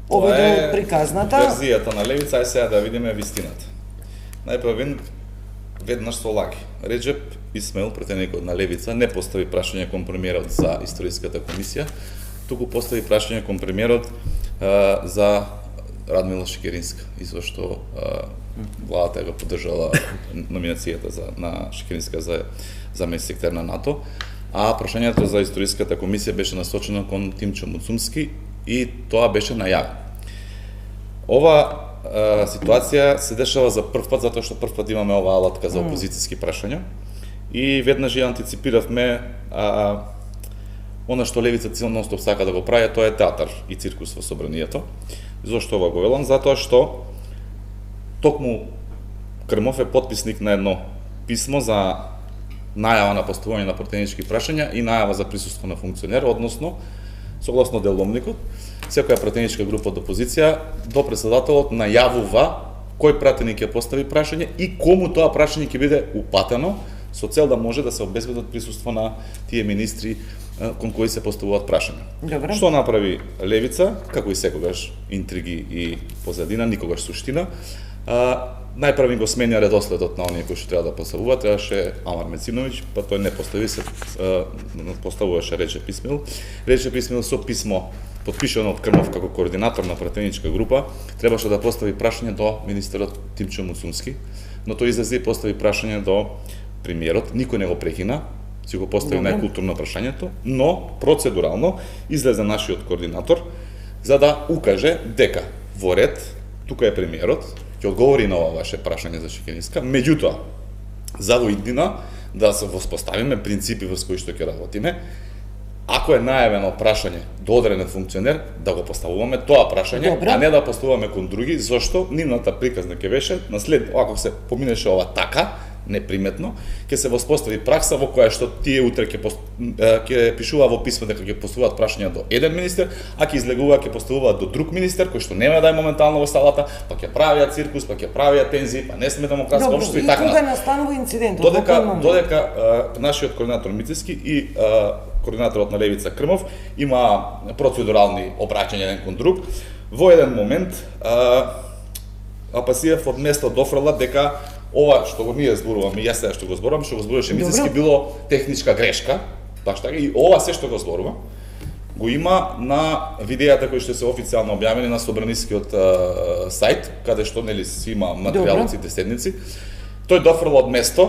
Овде приказната верзијата на левица, ај сега да видиме вистината. Најпрв веднаш со лаги. Реджеп Исмаил, претеникот на левица, не постави прашање кон премиерот за историската комисија, туку постави прашање кон премиерот за Радмила Шекеринска, и зашто владата го поддржала номинацијата на Шекеринска за заместник секретар на НАТО, а прашањето за историската комисија беше насочено кон Тимчо Муцумски и тоа беше најавено. Ова ситуација се дешава за прв пат, затоа што прв пат имаме оваа алатка за опозицијски прашања и веднаш ја антиципиравме она што левица нон-стоп сака да го прави, тоа е театар и циркус во собранието. Зошто ова го велам? Затоа што токму Крмов е потписник на едно писмо за најава на поставување на претенички прашања и најава за присуство на функционер, односно, согласно деломникот, секоја пратеничка група од опозиција до председателот најавува кој пратеник ќе постави прашање и кому тоа прашање ќе биде упатено со цел да може да се обезбедат присуство на тие министри кон кои се поставуваат прашања. Добре. Што направи левица, како и секогаш интриги и позадина, никогаш суштина. Најпрви го сменја редоследот на оние кои што треба да поставуваат, требаше Амар Мециновиќ, па тој не постави, се поставуваше Реджеп Исмаил. Реджеп Исмаил со писмо потпишано од Крмов како координатор на пратеничка група, требаше да постави прашање до министерот Тимчо Муцумски, но тој излезе и постави прашање до премиерот, никој не го прекина, си го постави најкултурно прашањето, но процедурално излезе нашиот координатор за да укаже дека во ред, тука е премиерот, ќе одговори на ова ваше прашање за Шекеринска, меѓутоа, за во иднина да се воспоставиме принципи врз кои што ќе работиме, ако е најавено прашање до одреден функционер, да го поставуваме тоа прашање, а не да поставуваме кон други, зашто нивната приказна ќе беше, ако се поминеше ова така, неприметно, ќе се воспостави пракса во која што тие утре ќе пишува во писмо дека ќе поставуваат прашања до еден министер, а ќе излегува ќе поставуваат до друг министер кој што нема да е моментално во салата, па ќе правиат циркус, па ќе правиат тензии, па не сме демократско општество и така. И кога настанува инцидент? Додека нашиот координатор Мицевски и координаторот на левица Крмов има процедурални обраќања еден кон друг, во еден момент Апасиев од место дофрла дека ова што го ние зборуваме, јас сега што го зборувам, што го зборуваше Мицевски, било техничка грешка, баш така, и ова се што го зборува, го има на видејата кои што се официјално објавени на Собранискиот сајт, каде што нели си има материјалите седници. Тој дофрла од место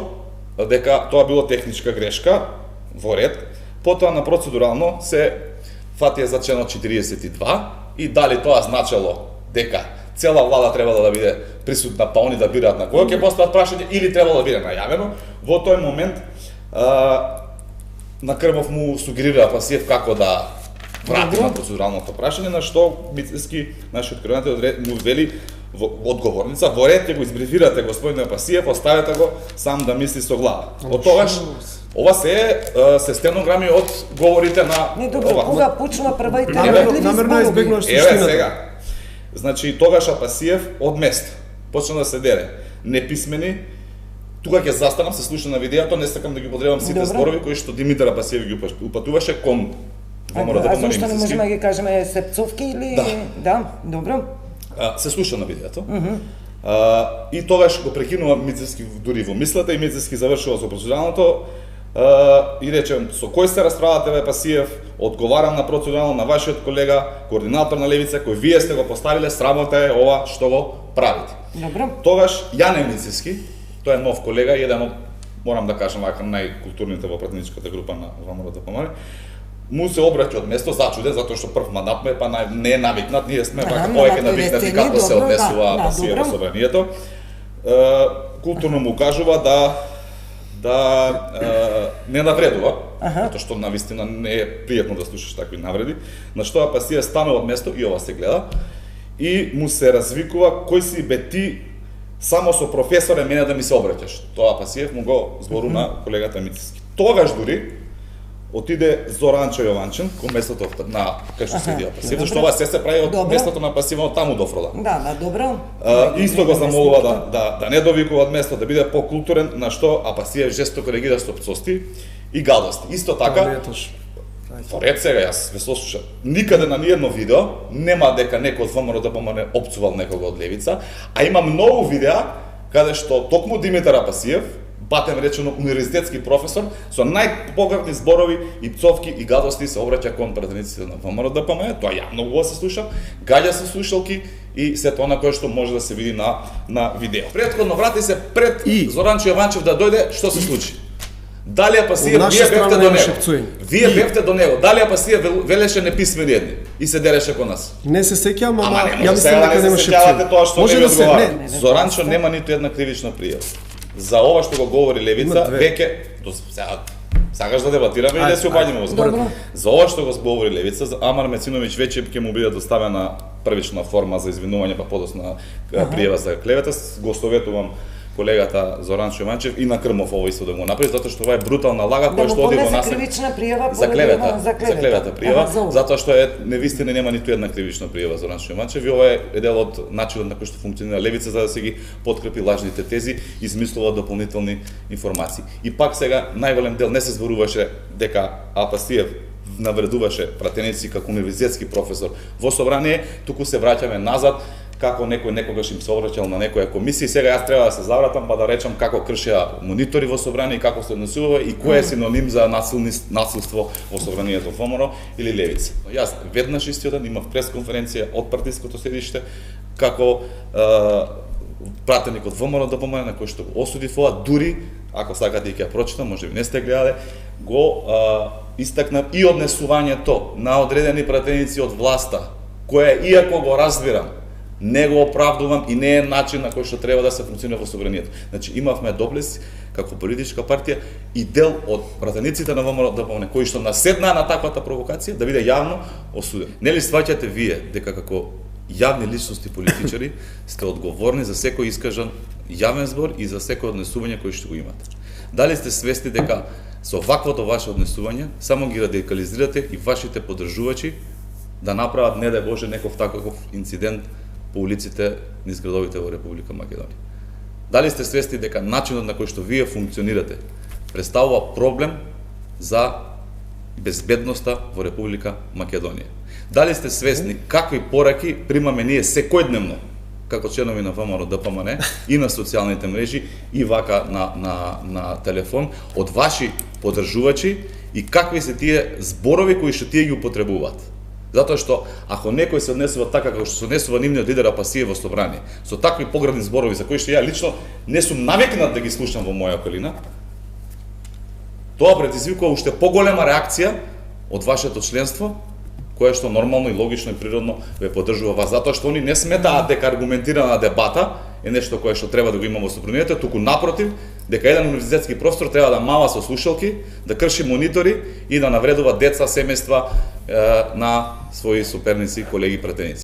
дека тоа било техничка грешка во ред, потоа на процедурално се фатија за членот 42 и дали тоа значело дека цела влада требало да биде присутна, па они да бираат на кого ќе постават прашање или требало да биде најавено. Во тој момент на Крмов му сугерира Апасиев како да врати на процедуралното прашање, на што Мицевски, нашиот координатор, му вели во одговорница, во ред ќе го избрифирате господин Апасиев, оставете го сам да мисли со глава. Од тогаш ова се стенограми од говорите на Не добро, кога почна првајте намерно избегнуваш суштината. Сега. Значи тогаш Апасиев од место почна да се дере неписмени. Тука ќе застанам, се слуша на видеото, не сакам да ги подребам сите зборови кои што Димитар Апасиев ги упатуваше кон ВМРО ДПМН. А зашто не можеме да ги кажеме сепцовки или да, добро. Се слуша на видеото. И тогаш го прекинува Мицевски дури во мислата и Мицевски завршува со процедуралното и речем со кој се расправате бе Апасиев, одговарам на процедурално на вашиот колега, координатор на левица, кој вие сте го поставиле, срамота е ова што го правите. Добро. Тогаш Јане Мицевски, тој е нов колега, еден од, морам да кажам, најкултурните во пратеничката група на ВМРО ДПМН, му се обраќа од место зачуден, затоа што прв мандат ме, па не е навикнат, ние сме повеќе навикнати како се однесува Апасиев во собранието. Културно му кажува да не навредува, затоа што навистина не е пријатно да слушаш такви навреди, на што Апасиев станува од место и ова се гледа и му се развикува кој си бе ти само со професоре мене да ми се обраќаш. Тоа Апасиев му го збору на колегата Мицевски. Тогаш дури отиде Зоранчо Јованчин кон местото на кај што седи Апасиев, зашто ова се прави од местото на Апасиев, од таму дофрла. Да, добро. Исто го замолува да не довикува од место, да биде покултурен, на што Апасиев жестоко реагира со пцости и гадости. Исто така, Поред сега, јас ве слушам. Никаде на ниедно видео нема дека некој од ВМРО ДПМН опцувал некого од левица, а има многу видеа каде што токму Димитар Апасиев, батем речено универзитетски професор, со најпогрдни зборови и пцовки и гадости се обраќа кон пратениците на ВМРО ДПМН, тоа јавно го се слуша, гаѓа се слушалки и се тоа на кое што може да се види на видео. Предходно врати се пред Зоранчо Јованчев да дојде, што се случи? Дали Апасиев, вие бевте до него. Вие бевте до него. Дали Апасиев велеше неписмени едни и се дереше кон нас. Не се сеќавам, ама ја мислам дека немаше пцуи. Може да се Зоранчо нема ниту една кривична пријава. За ова што го говори левица, веќе сакаш да дебатираме или да се обаѓаме во збор. За ова што го говори левица, Амар Мециновиќ веќе ќе му биде доставена првична форма за извинување, па подосна пријава за клевета. Го советувам колегата Зоранчо Јованчев и на Крмов ово исто да го направи, затоа што ова е брутална лага која што оди во нас за клевета пријава, затоа што е невистина, нема ниту една кривична пријава за Зоранчо Јованчев и ова е дел од начинот на кој што функционира левица за да се ги подкрепи лажните тези, измислува дополнителни информации. И пак сега најголем дел не се зборуваше дека Апасиев навредуваше пратеници како универзитетски професор во собрание, туку се враќаме назад како некој некогаш им се обраќал на некоја комисија и сега јас треба да се завратам па да речам како кршеа монитори во собрание и како се однесува и кој е синоним за насилство во собранието ВМРО или левица. Јас веднаш истиот ден имав пресконференција од партиското седиште како пратеник од ВМРО ДПМН на кој што го осуди ова, дури ако сакате и ќе ја прочитам, можеби не сте гледале, го истакнав и однесувањето на одредени пратеници од власта, која иако го разбирам, не го оправдувам и не е начин на кој што треба да се функционира во собранието. Значи имавме доблес како политичка партија и дел од пратениците на ВМРО ДПМН кои што наседнаа на таквата провокација да биде јавно осуден. Нели сваќате вие дека како јавни личности политичари сте одговорни за секој искажан јавен збор и за секој однесување кој што го имате? Дали сте свесни дека со ваквото ваше однесување само ги радикализирате и вашите поддржувачи да направат, не дај Боже, некој таков инцидент по улиците низ градовите во Република Македонија? Дали сте свесни дека начинот на кој што вие функционирате представува проблем за безбедноста во Република Македонија? Дали сте свесни какви пораки примаме ние секојдневно како членови на ВМРО ДПМН и на социјалните мрежи и вака на телефон од ваши поддржувачи и какви се тие зборови кои што тие ги употребуваат? Затоа што ако некој се однесува така како што се однесува нивниот лидер Апасиев во собрание, со такви поградни зборови за кои што ја лично не сум навикнат да ги слушам во моја околина, тоа предизвикува уште поголема реакција од вашето членство, кое што нормално и логично и природно ве поддржува вас, затоа што они не сметаат дека аргументирана дебата е нешто кое што треба да го има во собранието, туку напротив, дека еден универзитетски професор треба да мава со слушалки, да крши монитори и да навредува деца, семејства на своји соперници, колеги, пратеници.